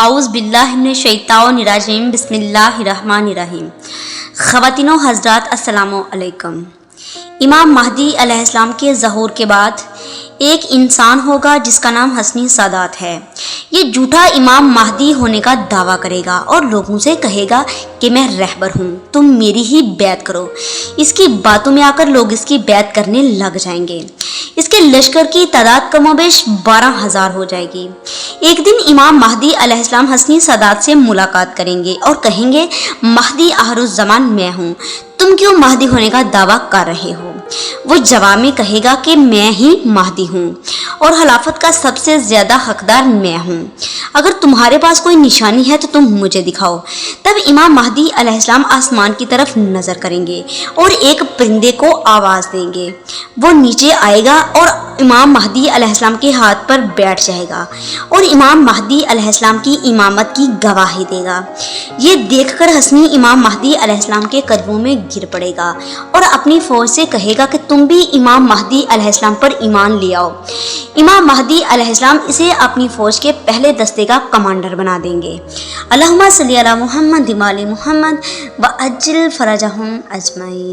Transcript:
اعوذ باللہ من الشیطان الرجیم بسم اللہ الرحمن الرحیم۔ خواتین و حضرات السلام علیکم۔ امام مہدی علیہ السلام کے ظہور کے بعد ایک انسان ہوگا جس کا نام حسنی سادات ہے۔ یہ جھوٹا امام مہدی ہونے کا دعویٰ کرے گا اور لوگوں سے کہے گا کہ میں رہبر ہوں، تم میری ہی بیعت کرو۔ اس کی باتوں میں آ کر لوگ اس کی بیعت کرنے لگ جائیں گے۔ اس کے لشکر کی تعداد کم و بیش 12,000 ہو جائے گی۔ ایک دن امام مہدی علیہ السلام حسنی سادات سے ملاقات کریں گے اور کہیں گے مہدی آخر الزمان میں ہوں، تم کیوں مہدی ہونے کا دعویٰ کر رہے ہو؟ وہ جواب میں کہے گا کہ میں ہی مہدی ہوں اور خلافت کا سب سے زیادہ حقدار میں ہوں۔ اگر تمہارے پاس کوئی نشانی ہے تو تم مجھے دکھاؤ۔ تب امام مہدی علیہ السلام آسمان کی طرف نظر کریں گے اور ایک پرندے کو آواز دیں گے۔ وہ نیچے آئے گا اور امام مہدی علیہ السلام کے ہاتھ پر بیٹھ جائے گا اور امام مہدی علیہ السلام کی امامت کی گواہی دے گا۔ یہ دیکھ کر حسنی امام مہدی علیہ السلام کے قدموں میں گر پڑے گا اور اپنی فوج سے کہے گا کہ تم بھی امام مہدی علیہ السلام پر ایمان لے آؤ۔ امام مہدی علیہ السلام اسے اپنی فوج کے پہلے دستے کا کمانڈر بنا دیں گے۔ اللہم صلی علی محمد و آل محمد وعجل فرجہم اجمعین۔